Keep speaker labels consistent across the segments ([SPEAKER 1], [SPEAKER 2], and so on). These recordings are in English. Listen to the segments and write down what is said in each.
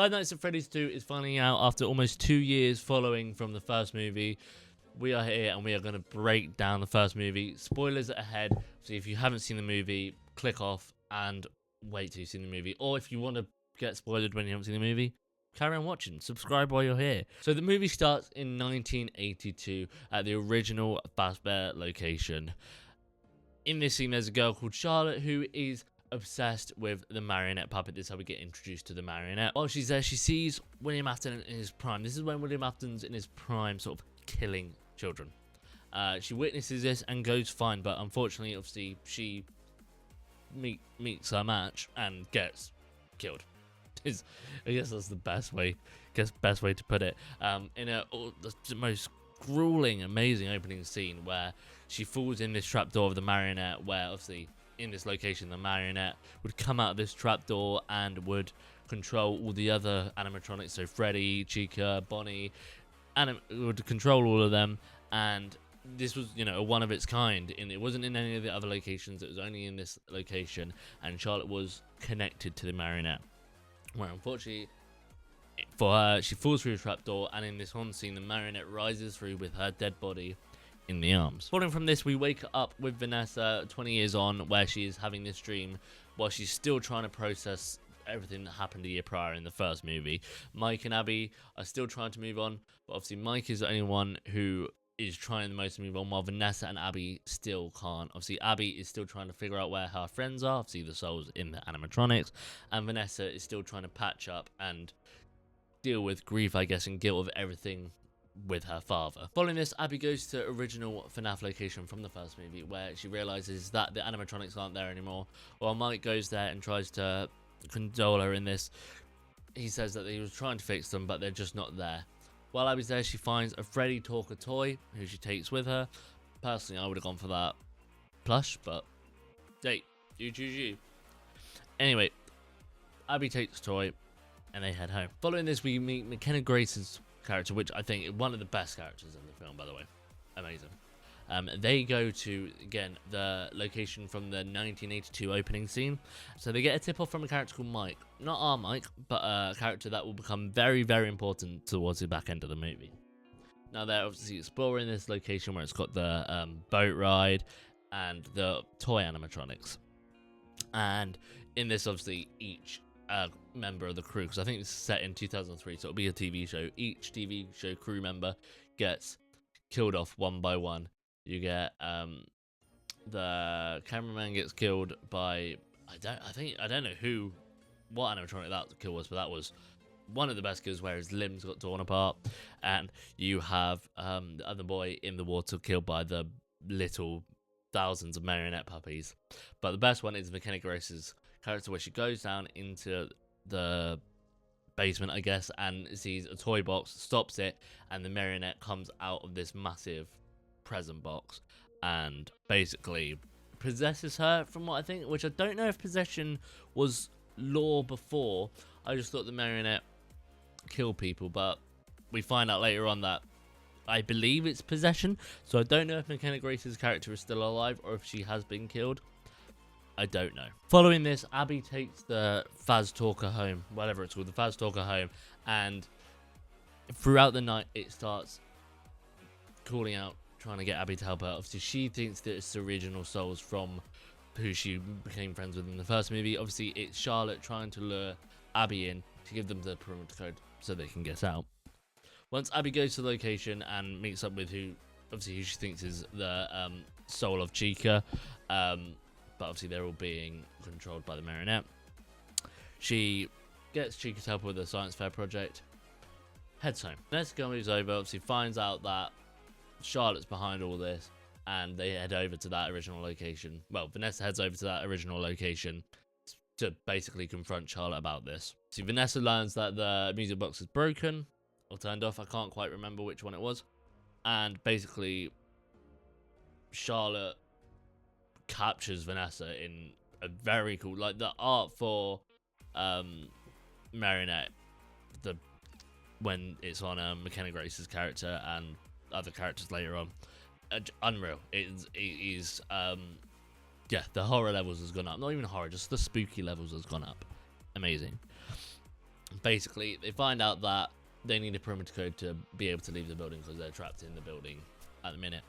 [SPEAKER 1] Five Nights at Freddy's 2 is finally out after almost 2 years following from the first movie. We are here and we are going to break down the first movie. Spoilers ahead, so if you haven't seen the movie, click off and wait till you've seen the movie. Or if you want to get spoiled when you haven't seen the movie, carry on watching. Subscribe while you're here. So the movie starts in 1982 at the original Fazbear location. In this scene, there's a girl called Charlotte who is obsessed with the marionette puppet. This is how we get introduced to the marionette. While she's there, she sees William Afton in his prime. This is when William Afton's in his prime, sort of killing children. She witnesses this and goes fine, but unfortunately, obviously, she meets her match and gets killed. I guess that's the best way to put it. In the most grueling, amazing opening scene where she falls in this trapdoor of the marionette, where obviously in this location the marionette would come out of this trapdoor and would control all the other animatronics, so Freddy, Chica, Bonnie, and it would control all of them. And this was, a one of its kind, and it wasn't in any of the other locations. It was only in this location, and Charlotte was connected to the marionette, where unfortunately for her, she falls through a trapdoor, and in this one scene the marionette rises through with her dead body in the arms. Following from this, we wake up with Vanessa 20 years on, where she is having this dream while she's still trying to process everything that happened a year prior in the first movie. Mike and Abby are still trying to move on, but obviously Mike is the only one who is trying the most to move on, while Vanessa and Abby still can't. Obviously Abby is still trying to figure out where her friends are, obviously the souls in the animatronics, and Vanessa is still trying to patch up and deal with grief, I guess, and guilt of everything with her father. Following this, Abby goes to original FNAF location from the first movie, where she realizes that the animatronics aren't there anymore. While Mike goes there and tries to condole her in this, he says that he was trying to fix them, but they're just not there. While Abby's there, she finds a Freddy Talker toy, who she takes with her. Personally, I would have gone for that plush, but hey, you choose you. Anyway, Abby takes the toy, and they head home. Following this, we meet McKenna Grace's character, which I think is one of the best characters in the film, by the way. Amazing. They go to, again, the location from the 1982 opening scene. So they get a tip-off from a character called Mike. Not our Mike, but a character that will become very, very important towards the back end of the movie. Now, they're obviously exploring this location where it's got the boat ride and the toy animatronics. And in this, obviously, each member of the crew, because I think it's set in 2003, so it'll be a TV show. Each TV show crew member gets killed off one by one. You get the cameraman gets killed by I don't know what animatronic that kill was, but that was one of the best kills where his limbs got torn apart. And you have the other boy in the water killed by the little thousands of marionette puppies. But the best one is McKenna Grace's character, where she goes down into the basement, I guess, and sees a toy box, stops it, and the marionette comes out of this massive present box and basically possesses her, from what I think, which I don't know if possession was law before. I just thought the marionette killed people, but we find out later on that I believe it's possession. So I don't know if McKenna Grace's character is still alive or if she has been killed. I don't know. Following this, Abby takes the Faz Talker home, whatever it's called, the Faz Talker home, and throughout the night it starts calling out, trying to get Abby to help her. Obviously, she thinks that it's the original souls from who she became friends with in the first movie. Obviously, it's Charlotte trying to lure Abby in to give them the perimeter code so they can get out. Once Abby goes to the location and meets up with who she thinks is the soul of Chica, but obviously they're all being controlled by the marionette. She gets Chica to help with the science fair project, heads home. Next moves over, obviously finds out that Charlotte's behind all this, and they head over to that original location. Well, Vanessa heads over to that original location to basically confront Charlotte about this. See, Vanessa learns that the music box is broken or turned off. I can't quite remember which one it was. And basically, Charlotte captures Vanessa in a very cool, like the art for Marionette, when it's on McKenna Grace's character and other characters later on, unreal. It is yeah, the horror levels has gone up. Not even horror, just the spooky levels has gone up. Amazing. Basically, they find out that they need a perimeter code to be able to leave the building because they're trapped in the building at the minute.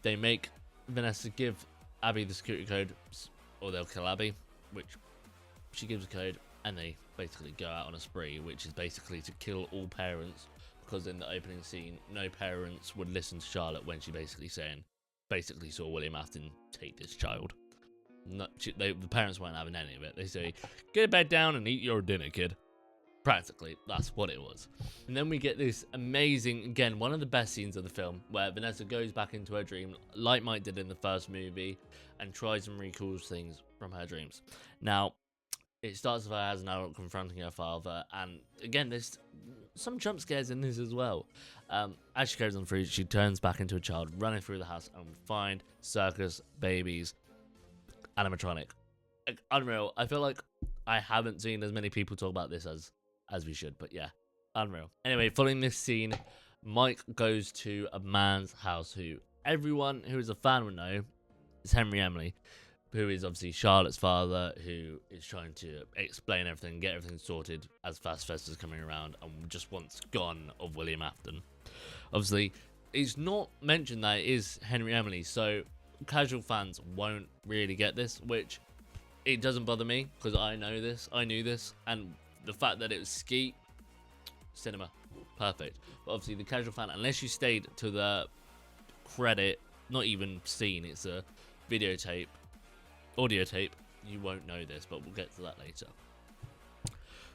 [SPEAKER 1] They make Vanessa give Abby the security code, or they'll kill Abby, which she gives a code, and they basically go out on a spree, which is basically to kill all parents, because in the opening scene, no parents would listen to Charlotte when she basically saw William Afton take this child. The parents weren't having any of it. They say, get bed down and eat your dinner, kid. Practically, that's what it was. And then we get this amazing, again, one of the best scenes of the film, where Vanessa goes back into her dream, like Mike did in the first movie, and tries and recalls things from her dreams. Now, it starts with her as an adult confronting her father, and again, there's some jump scares in this as well. As she goes on through, she turns back into a child, running through the house, and we find circus babies, animatronic. Unreal. I feel like I haven't seen as many people talk about this as we should, but yeah, unreal. Anyway, following this scene, Mike goes to a man's house who everyone who is a fan would know is Henry Emily, who is obviously Charlotte's father, who is trying to explain everything, get everything sorted as Fast Fest is coming around, and just wants gone of William Afton. Obviously, it's not mentioned that it is Henry Emily, so casual fans won't really get this, which it doesn't bother me because I knew this, and the fact that it was Skeet, cinema, perfect. But obviously the casual fan, unless you stayed to the credit, not even scene, it's a videotape, audio tape, you won't know this, but we'll get to that later.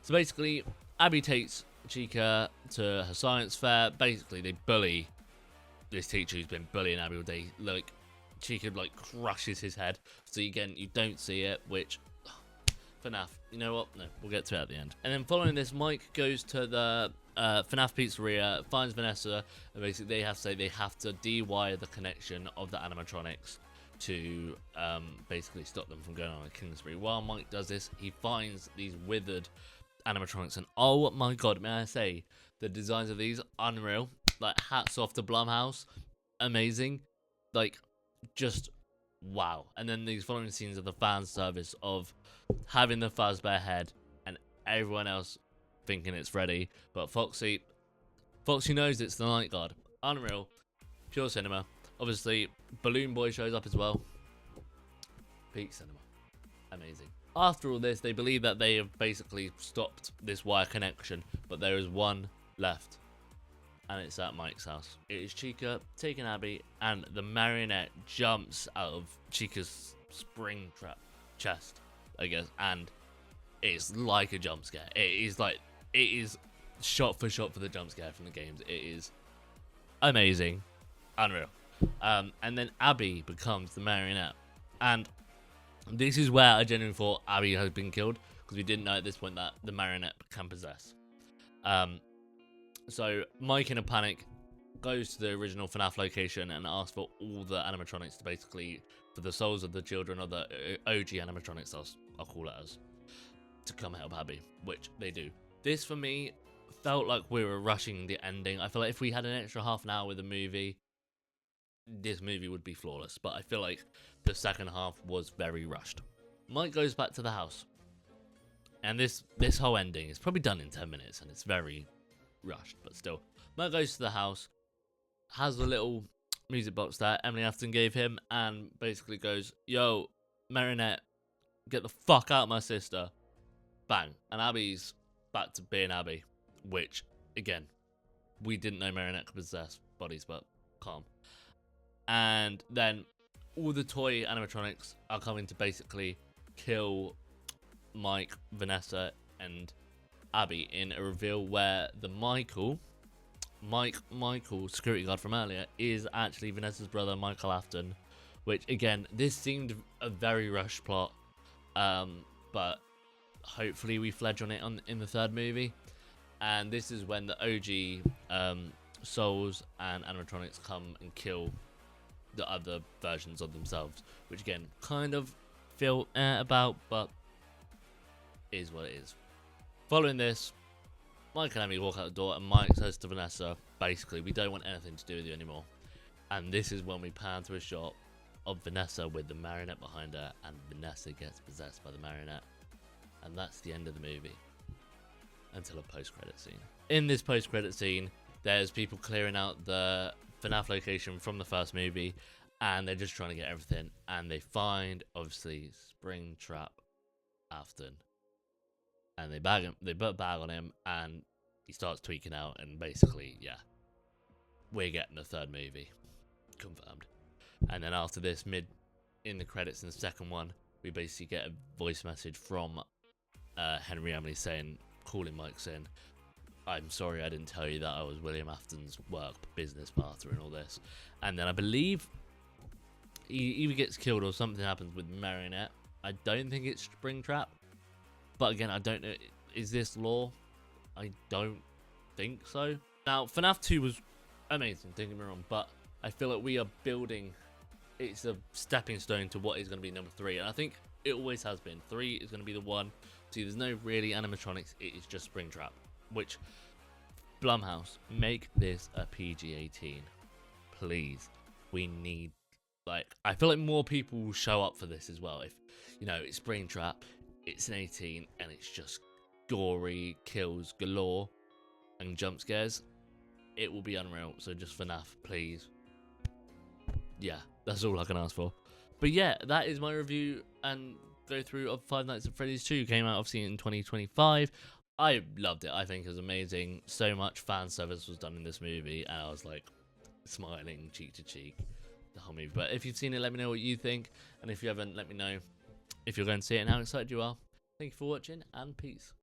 [SPEAKER 1] So basically, Abby takes Chica to her science fair. Basically, they bully this teacher who's been bullying Abby all day. Like, Chica crushes his head. So again, you don't see it, which FNAF. You know what? No, we'll get to it at the end. And then following this, Mike goes to the FNAF pizzeria, finds Vanessa, and basically they have to de-wire the connection of the animatronics to basically stop them from going on a killing spree. While Mike does this, he finds these withered animatronics, and oh my god, may I say, the designs of these, unreal. Like, hats off to Blumhouse, amazing. Like, just wow. And then these following scenes of the fan service of having the Fazbear head and everyone else thinking it's Freddy, but Foxy knows it's the Night Guard. Unreal, pure cinema. Obviously, Balloon Boy shows up as well. Peak cinema, amazing. After all this, they believe that they have basically stopped this wire connection, but there is one left, and it's at Mike's house. It is Chica taking Abby, and the marionette jumps out of Chica's spring trap chest, I guess, and it's like a jump scare. It is shot for shot for the jump scare from the games. It is amazing, unreal. And then Abby becomes the marionette, and this is where I genuinely thought Abby has been killed, because we didn't know at this point that the marionette can possess. So Mike, in a panic, goes to the original FNAF location and asks for all the animatronics to basically, for the souls of the children, or the OG animatronics, I'll call it as, to come help Abby, which they do. This, for me, felt like we were rushing the ending. I feel like if we had an extra half an hour with the movie, this movie would be flawless, but I feel like the second half was very rushed. Mike goes back to the house, and this whole ending is probably done in 10 minutes, and it's very rushed, but still. Mike goes to the house, has a little music box that Emily Afton gave him, and basically goes, yo, Marinette, get the fuck out of my sister. Bang. And Abby's back to being Abby, which, again, we didn't know Marinette could possess bodies, but calm. And then all the toy animatronics are coming to basically kill Mike, Vanessa, and Abby in a reveal where the Michael security guard from earlier is actually Vanessa's brother, Michael Afton, which, again, this seemed a very rushed plot, but hopefully we fledge on it in the third movie. And this is when the OG souls and animatronics come and kill the other versions of themselves, which, again, kind of feel about, but is what it is. Following this, Mike and Emily walk out the door, and Mike says to Vanessa, basically, we don't want anything to do with you anymore. And this is when we pan to a shot of Vanessa with the marionette behind her, and Vanessa gets possessed by the marionette. And that's the end of the movie. until a post-credit scene. In this post-credit scene, there's people clearing out the FNAF location from the first movie, and they're just trying to get everything, and they find, obviously, Springtrap Afton, and they put a bag on him, and he starts tweaking out, and basically, yeah, we're getting a third movie, confirmed. And then after this, in the credits in the second one, we basically get a voice message from Henry Emily calling Mike saying, I'm sorry I didn't tell you that I was William Afton's work business partner and all this. And then I believe he either gets killed or something happens with Marionette. I don't think it's Springtrap, but again, I don't know. Is this lore? I don't think so. Now, FNAF 2 was amazing, don't get me wrong, but I feel like we are building. It's a stepping stone to what is going to be number 3, and I think it always has been. 3 is going to be the one. See, there's no really animatronics. It is just Springtrap, which Blumhouse, make this a PG-18, please. We need, like, I feel like more people will show up for this as well. If, you know, it's Springtrap, it's an 18, and it's just gory kills galore and jump scares, it will be unreal. So just FNAF, please. Yeah, that's all I can ask for. But yeah, that is my review and go through of Five Nights at Freddy's 2. Came out obviously in 2025. I loved it. I think it was amazing. So much fan service was done in this movie, and I was like smiling cheek to cheek the whole movie. But if you've seen it, let me know what you think, and if you haven't, let me know if you're going to see it and how excited you are. Thank you for watching, and peace.